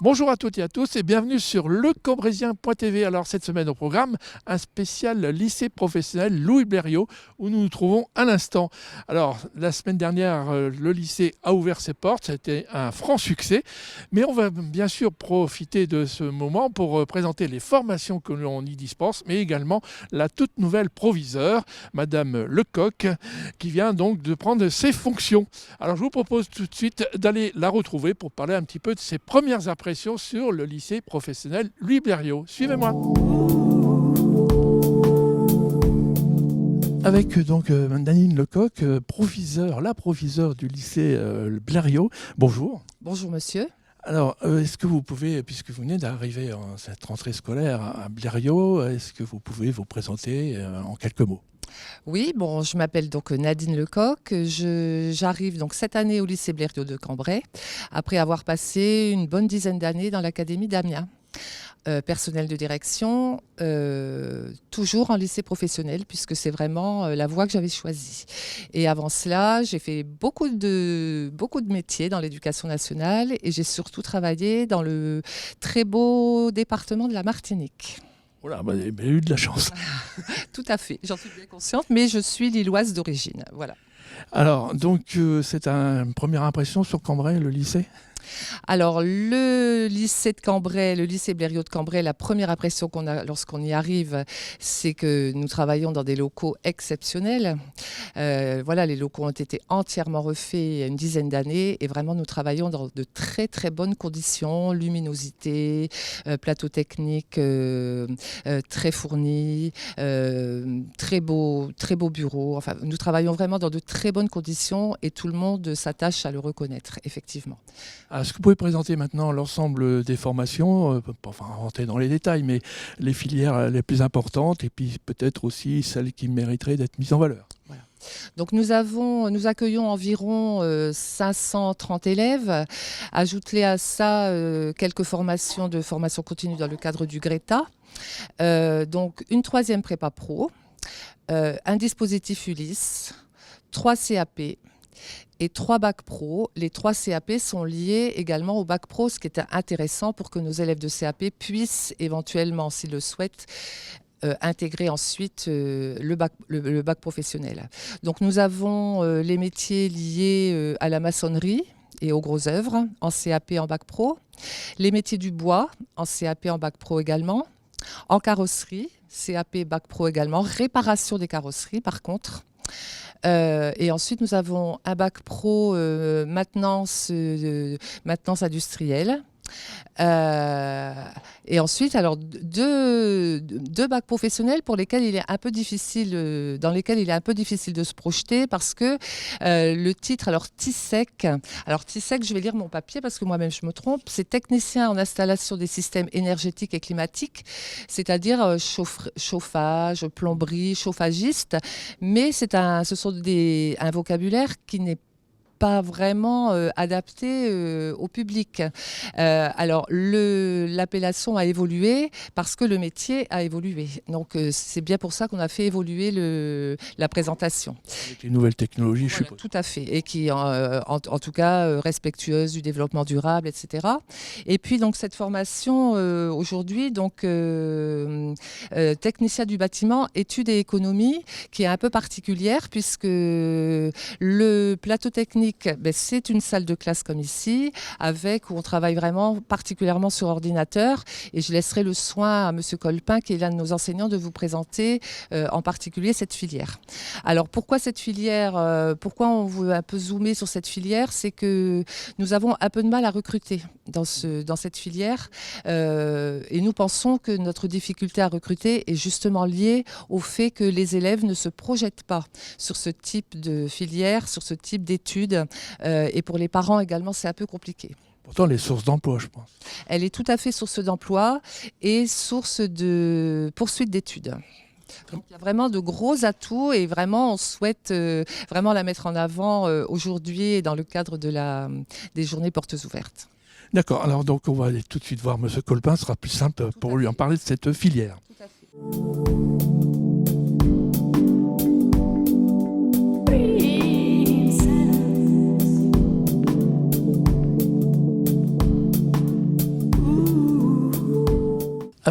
Bonjour à toutes et à tous et bienvenue sur lecambrézien.tv. Alors cette semaine au programme, un spécial lycée professionnel Louis Blériot où nous nous trouvons à l'instant. Alors la semaine dernière, le lycée a ouvert ses portes, c'était un franc succès. Mais on va bien sûr profiter de ce moment pour présenter les formations que l'on y dispense, mais également la toute nouvelle proviseure, Madame Lecoq, qui vient donc de prendre ses fonctions. Alors je vous propose tout de suite d'aller la retrouver pour parler un petit peu de ses premières impressions sur le lycée professionnel Louis Blériot. Suivez-moi. Avec donc Nadine Lecoq, la proviseure du lycée Blériot. Bonjour. Bonjour monsieur. Alors, est-ce que vous pouvez, puisque vous venez d'arriver en cette rentrée scolaire à Blériot, est-ce que vous pouvez vous présenter en quelques mots ? Oui, bon, je m'appelle donc Nadine Lecoq. J'arrive donc cette année au lycée Blériot de Cambrai, après avoir passé une bonne dizaine d'années dans l'académie d'Amiens. Personnel de direction, toujours en lycée professionnel, puisque c'est vraiment la voie que j'avais choisie. Et avant cela, j'ai fait beaucoup de métiers dans l'éducation nationale et j'ai surtout travaillé dans le très beau département de la Martinique. Voilà, vous avez eu de la chance. Tout à fait, j'en suis bien consciente, mais je suis lilloise d'origine. Voilà. Alors, donc, c'est une première impression sur Cambrai, le lycée ? Alors, le lycée de Cambrai, le lycée Blériot de Cambrai, la première impression qu'on a lorsqu'on y arrive, c'est que nous travaillons dans des locaux exceptionnels. Voilà, les locaux ont été entièrement refaits il y a une dizaine d'années et vraiment nous travaillons dans de très très bonnes conditions, luminosité, plateau technique très fourni, très beau bureau. Enfin, nous travaillons vraiment dans de très bonnes conditions et tout le monde s'attache à le reconnaître, effectivement. Est-ce que vous pouvez présenter maintenant l'ensemble des formations, enfin rentrer dans les détails, mais les filières les plus importantes et puis peut-être aussi celles qui mériteraient d'être mises en valeur ? Voilà. Donc nous accueillons environ 530 élèves. Ajoutez à ça quelques formations de formation continue dans le cadre du GRETA. Donc une troisième prépa pro, un dispositif Ulysse, 3 CAP. Et 3 bacs pro. Les 3 CAP sont liés également au bac pro, ce qui est intéressant pour que nos élèves de CAP puissent éventuellement, s'ils le souhaitent, intégrer ensuite le bac professionnel. Donc nous avons les métiers liés à la maçonnerie et aux grosses œuvres en CAP en bac pro. Les métiers du bois en CAP en bac pro également. En carrosserie, CAP bac pro également. Réparation des carrosseries par contre. Et ensuite, nous avons un bac pro maintenance industrielle. Et ensuite, alors deux bacs professionnels pour lesquels il est un peu difficile, dans lesquels il est un peu difficile de se projeter parce que le titre, alors TISEC, je vais lire mon papier parce que moi-même je me trompe, c'est technicien en installation des systèmes énergétiques et climatiques, c'est-à-dire chauffage, plomberie, chauffagiste, mais ce sont un vocabulaire qui n'est pas vraiment adapté au public. Alors, l'appellation a évolué parce que le métier a évolué. Donc, c'est bien pour ça qu'on a fait évoluer la présentation. Avec les nouvelles technologies, je suppose. Tout à fait. Et qui, en tout cas, respectueuse du développement durable, etc. Et puis, donc, cette formation, aujourd'hui, donc, technicien du bâtiment, études et économie, qui est un peu particulière puisque le plateau technique, c'est une salle de classe comme ici, où on travaille vraiment particulièrement sur ordinateur. Et je laisserai le soin à M. Colpin, qui est l'un de nos enseignants, de vous présenter en particulier cette filière. Alors pourquoi cette filière pourquoi on veut un peu zoomer sur cette filière? C'est que nous avons un peu de mal à recruter dans cette filière. Et nous pensons que notre difficulté à recruter est justement liée au fait que les élèves ne se projettent pas sur ce type de filière, sur ce type d'études. Et pour les parents également, c'est un peu compliqué. Pourtant, les sources d'emploi, je pense. Elle est tout à fait source d'emploi et source de poursuite d'études. Donc, il y a vraiment de gros atouts et vraiment, on souhaite vraiment la mettre en avant aujourd'hui dans le cadre des journées portes ouvertes. D'accord. Alors, donc, on va aller tout de suite voir M. Colpin. Ce sera plus simple pour lui en parler de cette filière. Tout à fait.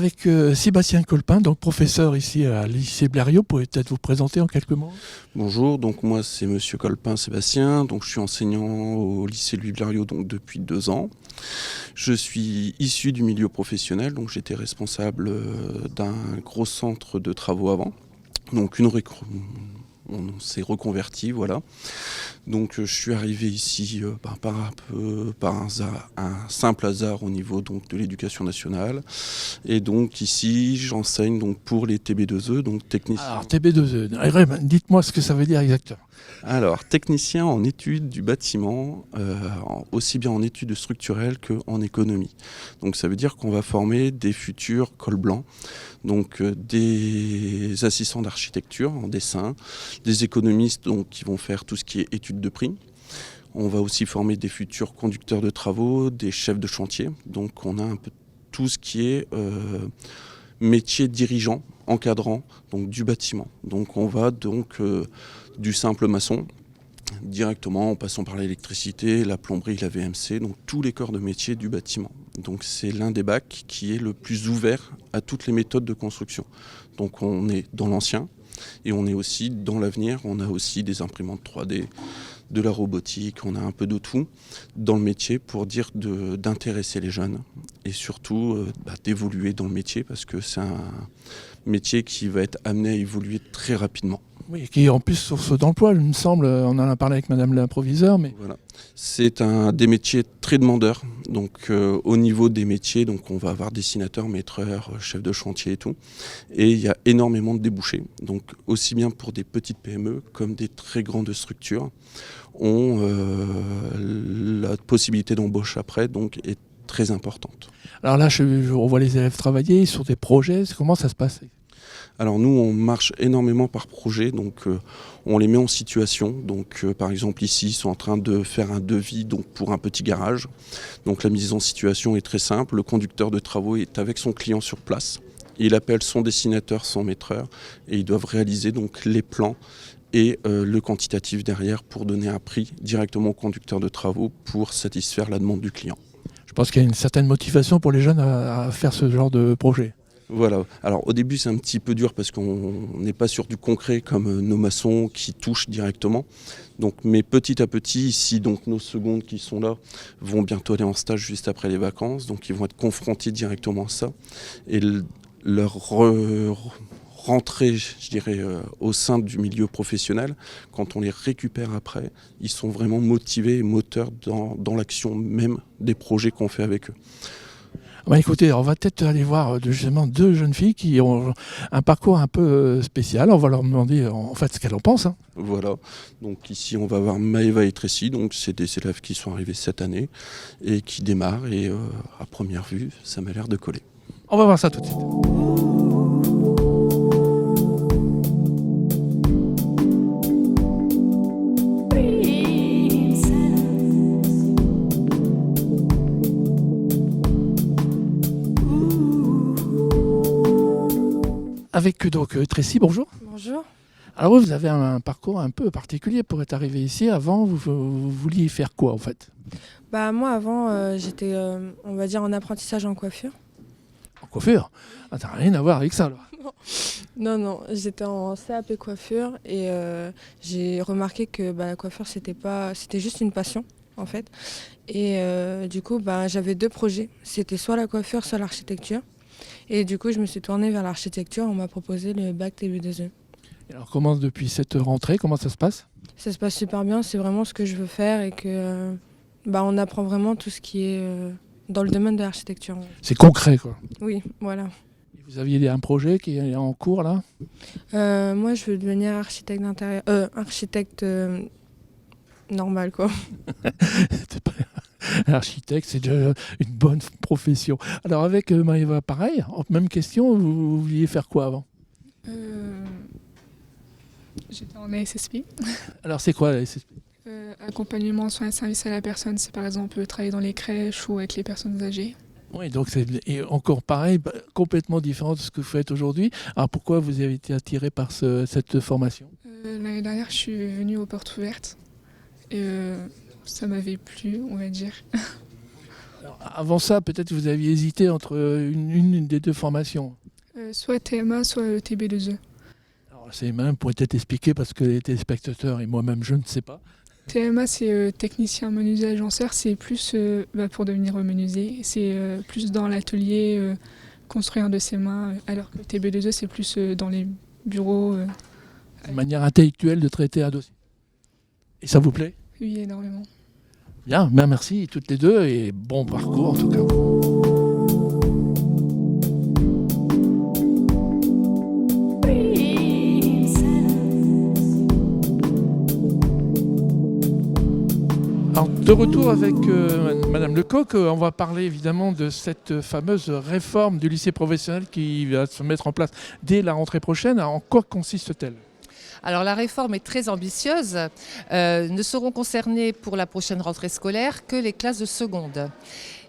avec Sébastien Colpin, donc professeur ici à lycée Blériot. Vous pouvez peut-être vous présenter en quelques mots? Bonjour, donc moi c'est Monsieur Colpin Sébastien, donc je suis enseignant au lycée Louis Blériot donc depuis 2 ans. Je suis issu du milieu professionnel, donc j'étais responsable d'un gros centre de travaux avant. Donc on s'est reconverti, voilà. Donc je suis arrivé ici par un simple hasard au niveau donc, de l'éducation nationale. Et donc ici j'enseigne donc, pour les TB2E, donc technicien. Alors TB2E, dites-moi ce que ça veut dire exactement. Alors, technicien en études du bâtiment, aussi bien en études structurelles qu'en économie. Donc ça veut dire qu'on va former des futurs cols blancs, donc des assistants d'architecture en dessin, des économistes donc, qui vont faire tout ce qui est études de prix. On va aussi former des futurs conducteurs de travaux, des chefs de chantier. Donc on a un peu tout ce qui est métier dirigeant, encadrant donc, du bâtiment. Donc on va du simple maçon, directement en passant par l'électricité, la plomberie, la VMC, donc tous les corps de métier du bâtiment. Donc c'est l'un des bacs qui est le plus ouvert à toutes les méthodes de construction. Donc on est dans l'ancien et on est aussi dans l'avenir, on a aussi des imprimantes 3D, de la robotique, on a un peu de tout dans le métier pour dire d'intéresser les jeunes et surtout d'évoluer dans le métier parce que c'est un métier qui va être amené à évoluer très rapidement. Oui, qui est en plus source d'emploi, il me semble. On en a parlé avec Madame la proviseure. Mais... Voilà. C'est des métiers très demandeurs. Donc, au niveau des métiers, donc, on va avoir dessinateurs, maîtreurs, chefs de chantier et tout. Et il y a énormément de débouchés. Donc, aussi bien pour des petites PME comme des très grandes structures ont la possibilité d'embauche après donc, est très importante. Alors là, je revois les élèves travailler sur des projets. Comment ça se passe ? Alors nous, on marche énormément par projet, donc on les met en situation. Donc par exemple ici, ils sont en train de faire un devis donc, pour un petit garage. Donc la mise en situation est très simple. Le conducteur de travaux est avec son client sur place. Il appelle son dessinateur, son maîtreur, et ils doivent réaliser donc les plans et le quantitatif derrière pour donner un prix directement au conducteur de travaux pour satisfaire la demande du client. Je pense qu'il y a une certaine motivation pour les jeunes à faire ce genre de projet. Voilà. Alors au début c'est un petit peu dur parce qu'on n'est pas sur du concret comme nos maçons qui touchent directement. Donc, mais petit à petit, ici donc nos secondes qui sont là vont bientôt aller en stage juste après les vacances. Donc ils vont être confrontés directement à ça. Et leur rentrée, je dirais, au sein du milieu professionnel, quand on les récupère après, ils sont vraiment motivés et moteurs dans l'action même des projets qu'on fait avec eux. Écoutez, on va peut-être aller voir justement 2 jeunes filles qui ont un parcours un peu spécial. On va leur demander en fait ce qu'elles en pensent. Voilà, donc ici on va voir Maëva et Tracy, donc c'est des élèves qui sont arrivés cette année et qui démarrent et à première vue ça m'a l'air de coller. On va voir ça tout de suite. Avec donc Tracy, bonjour. Bonjour. Alors vous avez un parcours un peu particulier pour être arrivé ici. Avant, vous vouliez faire quoi en fait ? Moi avant, j'étais, on va dire, en apprentissage en coiffure. En coiffure ? Ça n'a rien à voir avec ça alors. Non, j'étais en CAP coiffure et j'ai remarqué que la coiffure c'était juste une passion en fait. Et du coup j'avais 2 projets. C'était soit la coiffure, soit l'architecture. Et du coup je me suis tournée vers l'architecture. On m'a proposé le bac TB2E. Alors comment depuis cette rentrée, comment ça se passe ? Ça se passe super bien. C'est vraiment ce que je veux faire et que on apprend vraiment tout ce qui est dans le domaine de l'architecture. C'est concret quoi. Oui, voilà. Vous aviez un projet qui est en cours là ? Moi, je veux devenir architecte d'intérieur. Architecte normal, quoi. Architecte, c'est déjà une bonne profession. Alors avec Maëva, pareil, même question, vous vouliez faire quoi avant ? J'étais en ASSP. Alors c'est quoi la SSP ? Accompagnement, soins et services à la personne, c'est par exemple travailler dans les crèches ou avec les personnes âgées. Oui, donc c'est encore pareil, complètement différent de ce que vous faites aujourd'hui. Alors pourquoi vous avez été attiré par cette formation ? L'année dernière, je suis venue aux portes ouvertes et ça m'avait plu, on va dire. Alors, avant ça, peut-être vous aviez hésité entre une des deux formations. Soit TMA, soit TB2E. Alors, c'est même pour peut-être expliquer parce que les téléspectateurs et moi-même, je ne sais pas. TMA, c'est technicien menuisier agenceur, c'est plus pour devenir menuisier. C'est plus dans l'atelier, construire de ses mains, alors que TB2E, c'est plus dans les bureaux. Une manière intellectuelle de traiter un dossier. Et ça vous plaît? Oui, énormément. Bien, ben merci toutes les deux et bon parcours en tout cas. Alors, de retour avec Madame Lecoq, on va parler évidemment de cette fameuse réforme du lycée professionnel qui va se mettre en place dès la rentrée prochaine. Alors, en quoi consiste-t-elle? Alors la réforme est très ambitieuse. Ne seront concernées pour la prochaine rentrée scolaire que les classes de seconde.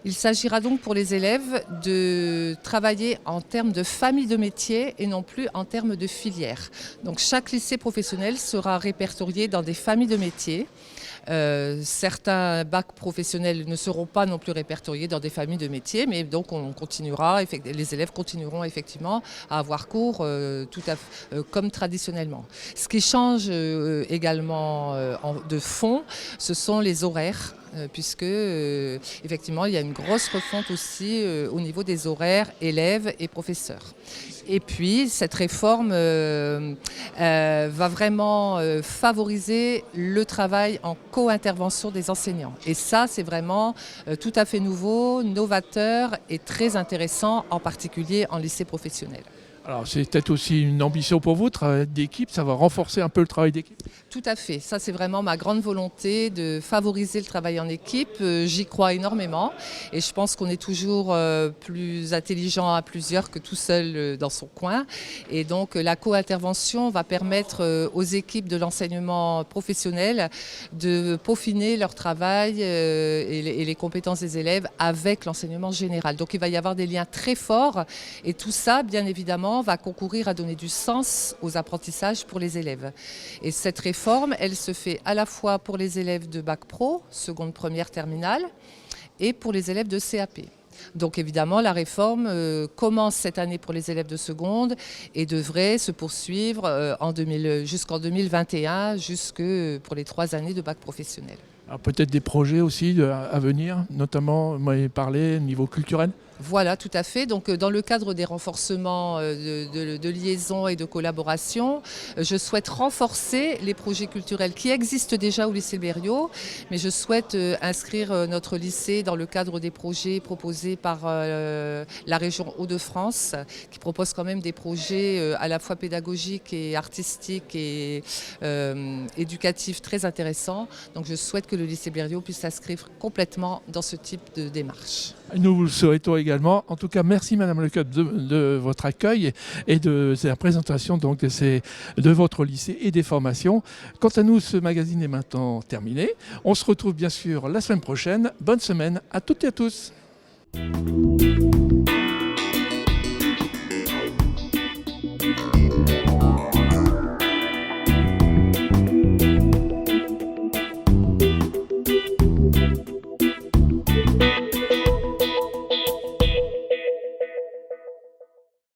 Il s'agira donc pour les élèves de travailler en termes de famille de métiers et non plus en termes de filière. Donc chaque lycée professionnel sera répertorié dans des familles de métiers. Certains bacs professionnels ne seront pas non plus répertoriés dans des familles de métiers, mais donc les élèves continueront effectivement à avoir cours comme traditionnellement. Ce qui change également de fond, ce sont les horaires. Puisque effectivement il y a une grosse refonte aussi au niveau des horaires élèves et professeurs. Et puis cette réforme va vraiment favoriser le travail en co-intervention des enseignants. Et ça c'est vraiment tout à fait nouveau, novateur et très intéressant, en particulier en lycée professionnel. Alors c'est peut-être aussi une ambition pour vous, travail d'équipe, ça va renforcer un peu le travail d'équipe? Tout à fait, ça c'est vraiment ma grande volonté de favoriser le travail en équipe. J'y crois énormément et je pense qu'on est toujours plus intelligent à plusieurs que tout seul dans son coin. Et donc la co-intervention va permettre aux équipes de l'enseignement professionnel de peaufiner leur travail et les compétences des élèves avec l'enseignement général. Donc il va y avoir des liens très forts et tout ça bien évidemment va concourir à donner du sens aux apprentissages pour les élèves. Et cette réforme, elle se fait à la fois pour les élèves de Bac Pro, seconde, première, terminale, et pour les élèves de CAP. Donc évidemment, la réforme commence cette année pour les élèves de seconde et devrait se poursuivre jusqu'en 2021, jusque pour les 3 années de bac professionnel. Alors peut-être des projets aussi à venir, notamment, vous m'avez parlé, au niveau culturel? Voilà, tout à fait. Donc, dans le cadre des renforcements de liaison et de collaboration, je souhaite renforcer les projets culturels qui existent déjà au lycée Blériot, mais je souhaite inscrire notre lycée dans le cadre des projets proposés par la région Hauts-de-France, qui propose quand même des projets à la fois pédagogiques et artistiques et éducatifs très intéressants. Donc, je souhaite que le lycée Blériot puisse s'inscrire complètement dans ce type de démarche. Nous vous le souhaitons également. En tout cas, merci Madame Lecoq de votre accueil et de la présentation donc, de votre lycée et des formations. Quant à nous, ce magazine est maintenant terminé. On se retrouve bien sûr la semaine prochaine. Bonne semaine à toutes et à tous.